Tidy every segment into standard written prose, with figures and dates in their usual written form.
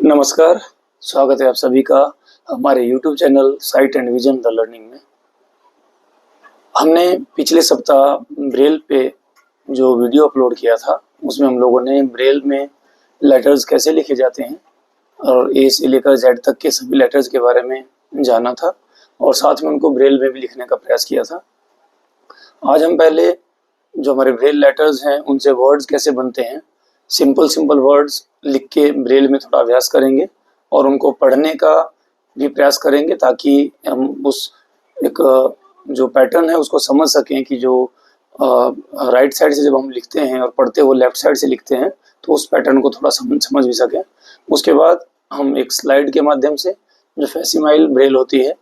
नमस्कार, स्वागत है आप सभी का हमारे YouTube channel site and vision the learning में। हमने पिछले सप्ताह ब्रेल पे जो वीडियो अपलोड किया था, उसमें हम लोगों ने ब्रेल में लेटर्स कैसे लिखे जाते हैं और ए से लेकर जेड तक के सभी लेटर्स के बारे में जाना था और साथ में उनको ब्रेल में भी लिखने का प्रयास किया था। आज हम पहले जो हमारे ब्रेल लेटर्स हैं उनसे वर्ड्स कैसे बनते हैं, सिंपल वर्ड्स लिख के ब्रेल में थोड़ा अभ्यास करेंगे और उनको पढ़ने का भी प्रयास करेंगे ताकि हम उस एक जो पैटर्न है उसको समझ सकें कि जो राइट साइड से जब हम लिखते हैं और पढ़ते हुए लेफ्ट साइड से लिखते हैं तो उस पैटर्न को थोड़ा समझ भी सकें। उसके बाद हम एक स्लाइड के माध्यम से जो फैसिमाइल ब्रेल होती है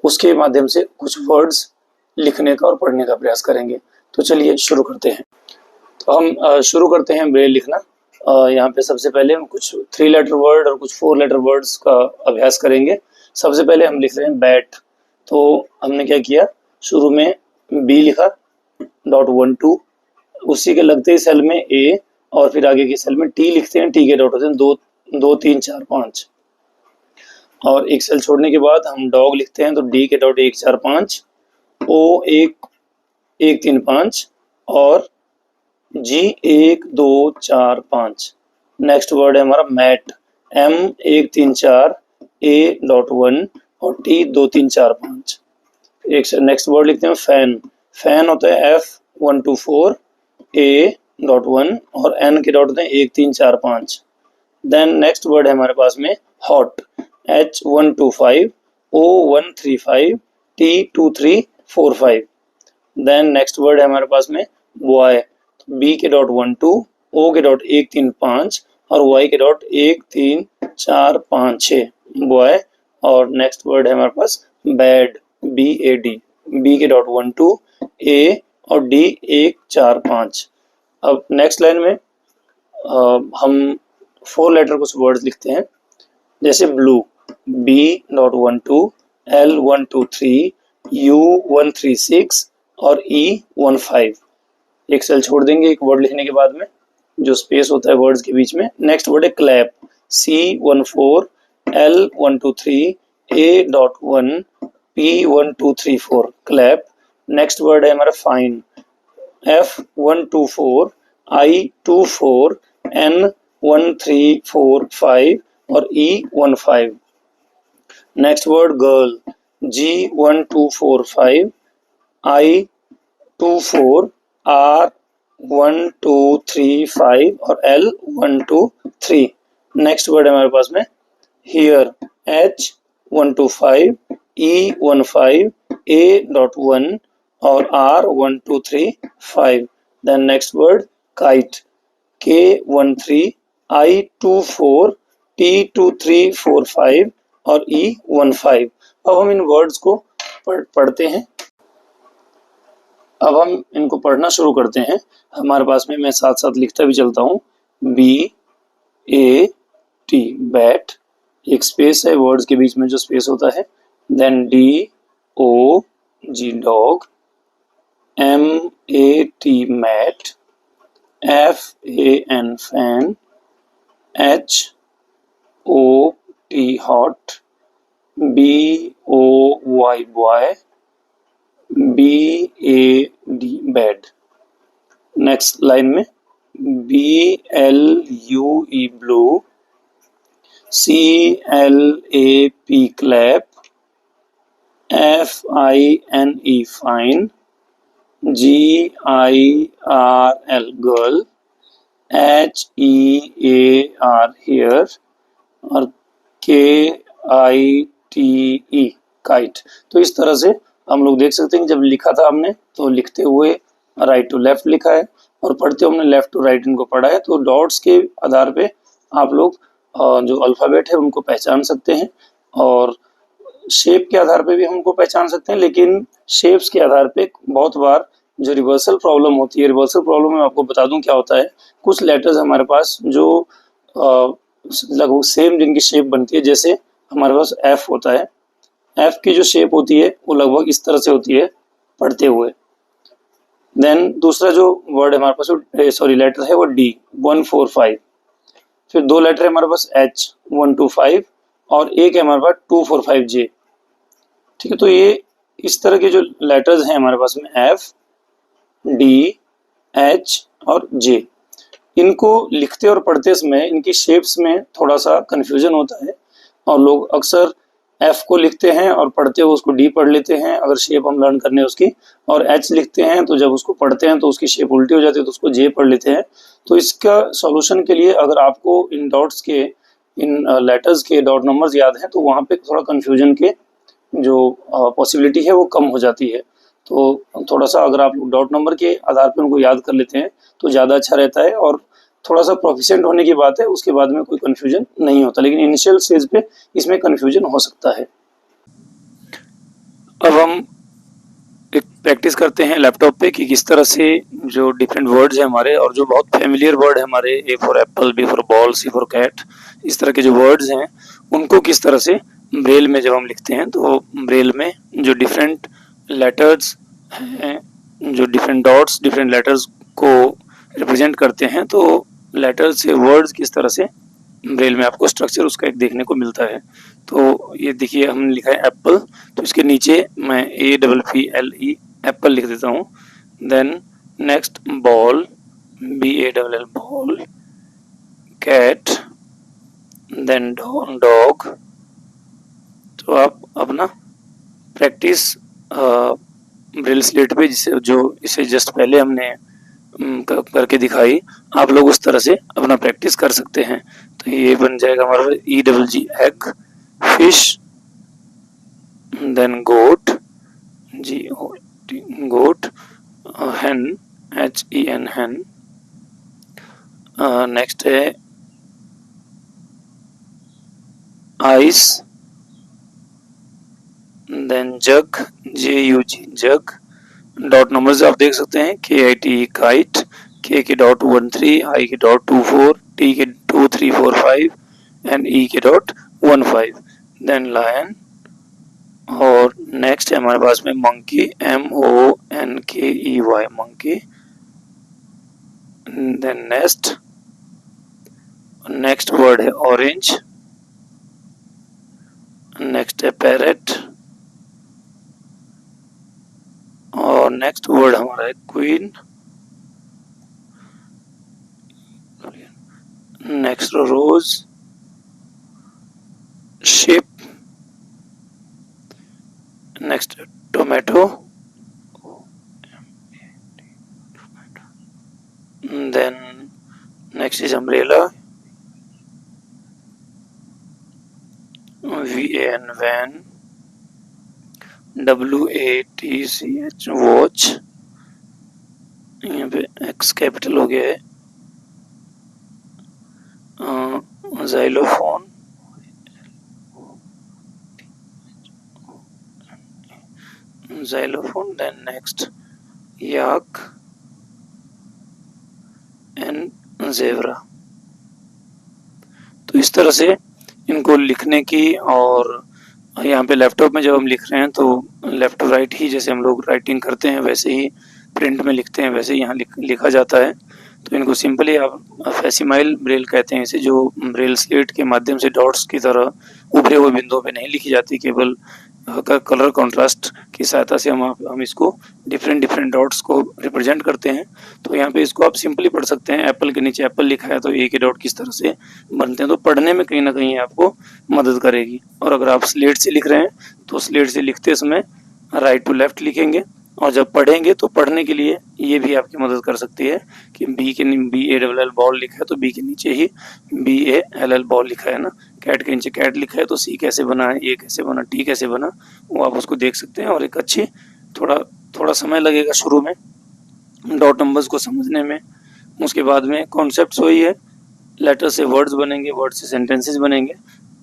उसके माध्यम से कुछ वर्ड्स लिखने का और पढ़ने का प्रयास करेंगे। तो चलिए शुरू करते हैं। तो हम शुरू करते हैं ब्रेल लिखना। यहाँ पे सबसे पहले हम कुछ 3 लेटर वर्ड और कुछ 4 लेटर वर्ड्स का अभ्यास करेंगे। सबसे पहले हम लिख रहे हैं बैट। तो हमने क्या किया, शुरू में बी लिखा .12, उसी के लगते ही सेल में ए और फिर आगे के सेल में टी लिखते हैं। टी के डॉट होते हैं 2 3 4 5 और एक सेल छोड़ने के बाद हम डॉग लिखते हैं तो डी के डॉट 1 4 5, ओ 1 1 3 5 और जी 1 2 4 5। नेक्स्ट वर्ड है हमारा मैट, एम 1 3 4, ए डॉट 1 और टी 2 3 4 5। एक नेक्स्ट वर्ड लिखते हैं फैन। फैन होता है एफ 1 2 4, ए डॉट 1 और एन के डॉट होते हैं 1 3 4 5। देन नेक्स्ट वर्ड है हमारे पास में hot, H 1 2 5, O 1 3 5, T 2 3 4 5। Then next word है हमारे पास में बॉय, बी के डॉट 1 2, ओ के डॉट 1 3 5 और वाई के डॉट 1 3 4 5 6 बॉय। और नेक्स्ट वर्ड है हमारे पास bad, B A D, B के डॉट 1 2, ए और डी 1 4 5। अब नेक्स्ट लाइन में हम 4 लेटर कुछ वर्ड्स लिखते हैं, जैसे blue, B dot 1 2, L 1 2 3, U 1 3 6 और ई 1 5। एक सेल छोड़ देंगे एक वर्ड लिखने के बाद में, जो स्पेस होता है वर्ड्स के बीच में। नेक्स्ट वर्ड है clap, C 1 4, L 1 2 3, A dot 1, P 1 2 3 4 clap. Next word है हमारा फाइन, F 1 2 4, I 2 4, N 1 3 4 5 और E 1 5। Next word girl, G 1 2 4 5, I 2 4, R 1 2 3 5 और L 1 2 3। नेक्स्ट वर्ड है हमारे पास में here, H 1 2 5, E 1 5, A dot 1 और R 1 2 3 5। Then next word kite, K 1 3, I 2 4, T 2 3 4 5 और E 1 5। अब हम इन वर्ड्स को पढ़ते हैं। अब हम इनको पढ़ना शुरू करते हैं। हमारे पास में मैं साथ साथ लिखता भी चलता हूँ, बी ए टी बैट, एक स्पेस है वर्ड्स के बीच में जो स्पेस होता है। Then D O G dog, M A T mat, F A N fan, H O T hot, B O Y boy, B A D bad. Next line में B L U E blue, C L A P clap, F I N E fine, G I R L girl, H E A R here और के I T E kite. तो इस तरह से हम लोग देख सकते हैं कि जब लिखा था हमने तो लिखते हुए राइट टू लेफ्ट लिखा है और पढ़ते हुए हमने लेफ्ट टू राइट इनको पढ़ा है। तो डॉट्स के आधार पे आप लोग जो अल्फ़ाबेट है उनको पहचान सकते हैं और शेप के आधार पे भी हम उनको पहचान सकते हैं। लेकिन शेप्स के आधार पे बहुत बार जो रिवर्सल प्रॉब्लम होती है, रिवर्सल प्रॉब्लम में आपको बता दूं क्या होता है। कुछ लेटर्स हमारे पास जो लगभग सेम जिनकी शेप बनती है, जैसे हमारे पास एफ होता है, एफ की जो शेप होती है वो लगभग इस तरह से होती है पढ़ते हुए। देन दूसरा जो वर्ड हमारे पास लेटर है वो डी 1 4 5। फिर 2 लेटर है हमारे पास H125 और एक है हमारे पास 245J। ठीक है, तो ये इस तरह के जो लेटर्स हैं हमारे पास में F, D, H और J, इनको लिखते और पढ़ते समय इनकी शेप्स में थोड़ा सा कंफ्यूजन होता है और लोग अक्सर F को लिखते हैं और पढ़ते हुए उसको D पढ़ लेते हैं अगर शेप हम लर्न करने उसकी, और H लिखते हैं तो जब उसको पढ़ते हैं तो उसकी शेप उल्टी हो जाती है तो उसको J पढ़ लेते हैं। तो इसका सॉल्यूशन के लिए अगर आपको इन डॉट्स के, इन लेटर्स के डॉट नंबर्स याद हैं तो वहाँ पे थोड़ा कंफ्यूजन के जो पॉसिबिलिटी है वो कम हो जाती है। तो थोड़ा सा अगर आप डॉट नंबर के आधार पर उनको याद कर लेते हैं तो ज़्यादा अच्छा रहता है और थोड़ा सा प्रोफिशिएंट होने की बात है, उसके बाद में कोई कंफ्यूजन नहीं होता, लेकिन इनिशियल स्टेज पे इसमें कंफ्यूजन हो सकता है। अब हम एक प्रैक्टिस करते हैं लैपटॉप पे कि किस तरह से जो डिफरेंट वर्ड्स हैं हमारे और जो बहुत फेमिलियर वर्ड है हमारे, A for apple, B for ball, C for cat, इस तरह के जो वर्ड्स हैं उनको किस तरह से ब्रेल में जब हम लिखते हैं तो ब्रेल में जो डिफरेंट लेटर्स हैं, जो डिफरेंट डॉट्स डिफरेंट लेटर्स को रिप्रेजेंट करते हैं, तो लेटर्स से वर्ड्स किस तरह से ब्रेल में आपको स्ट्रक्चर उसका एक देखने को मिलता है। तो ये देखिए हमने लिखा है एप्पल, तो इसके नीचे मैं APPLE एप्पल लिख देता हूँ। Then next ball, BALL ball, cat, then dog. तो आप अपना प्रैक्टिस ब्रेल स्लेट पे जिसे जो इसे जस्ट पहले हमने करके दिखाई, आप लोग उस तरह से अपना प्रैक्टिस कर सकते हैं। तो ये बन जाएगा हमारा EGG egg, fish, then goat, GOT goat, hen, HEN hen, next है ice, then jug, JUG jug. Dot numbers आप देख सकते हैं KITE काइट, K के डॉट 13, I के डॉट 24, T के 2 3 4 5 एंड E के डॉट 15। देन लायन, और नेक्स्ट है हमारे पास में monkey, MONKEY monkey. Then next word है ऑरेंज, नेक्स्ट है पैरेट, और नेक्स्ट वर्ड हमारा है queen, next rose, ship, next tomato, then next is umbrella, VAN van, WATCH watch, यहाँ पे X कैपिटल हो गया है, xylophone, then next yak and zebra. तो इस तरह से इनको लिखने की, और यहाँ पे लैपटॉप में जब हम लिख रहे हैं तो लेफ्ट टू राइट ही जैसे हम लोग राइटिंग करते हैं वैसे ही प्रिंट में लिखते हैं, वैसे ही यहाँ लिखा जाता है। तो इनको सिंपली आप फैसिमाइल ब्रेल कहते हैं इसे, जो ब्रेल स्लेट के माध्यम से डॉट्स की तरह उभरे हुए बिंदुओं पे नहीं लिखी जाती, केवल कलर कॉन्ट्रास्ट की सहायता से हम इसको डिफरेंट डॉट्स को रिप्रेजेंट करते हैं। तो यहाँ पे इसको आप सिंपली पढ़ सकते हैं, एप्पल के नीचे एप्पल लिखा है तो ए के डॉट किस तरह से बनते हैं, तो पढ़ने में कहीं ना कहीं आपको मदद करेगी। और अगर आप स्लेट से लिख रहे हैं तो स्लेट से लिखते समय राइट टू लेफ्ट लिखेंगे, और जब पढ़ेंगे तो पढ़ने के लिए ये भी आपकी मदद कर सकती है कि BALL बॉल लिखा है तो B के नीचे ही BALL बॉल लिखा है ना, कैट के नीचे कैट लिखा है तो C कैसे बना है, A कैसे बना, T कैसे बना, वो आप उसको देख सकते हैं। और एक अच्छी थोड़ा समय लगेगा शुरू में डॉट नंबर्स को समझने में, उसके बाद में कॉन्सेप्ट्स वही है, लेटर से वर्ड्स बनेंगे, वर्ड से सेंटेंसेस बनेंगे।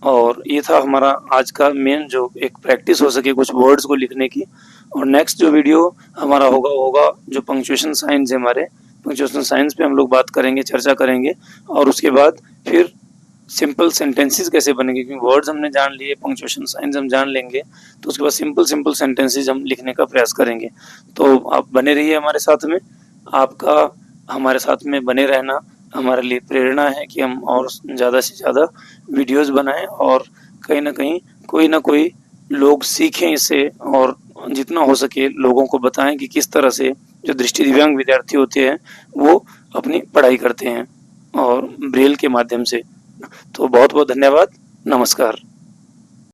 और ये था हमारा आज का मेन जो एक प्रैक्टिस हो सके कुछ वर्ड्स को लिखने की। और नेक्स्ट जो वीडियो हमारा होगा जो पंक्चुएशन साइंस है, हमारे पंक्चुएशन साइंस पे हम लोग बात करेंगे, चर्चा करेंगे। और उसके बाद फिर सिंपल सेंटेंसेस कैसे बनेंगे, क्योंकि वर्ड्स हमने जान लिए, पंक्चुएशन साइंस हम जान लेंगे, तो उसके बाद सिंपल सेंटेंसेस हम लिखने का प्रयास करेंगे। तो आप बने रहिए हमारे साथ में, आपका हमारे साथ में बने रहना हमारे लिए प्रेरणा है कि हम और ज़्यादा से ज़्यादा वीडियोस बनाएं और कहीं ना कोई लोग सीखें इससे, और जितना हो सके लोगों को बताएं कि किस तरह से जो दृष्टि दिव्यांग विद्यार्थी होते हैं वो अपनी पढ़ाई करते हैं और ब्रेल के माध्यम से। तो बहुत बहुत धन्यवाद। नमस्कार।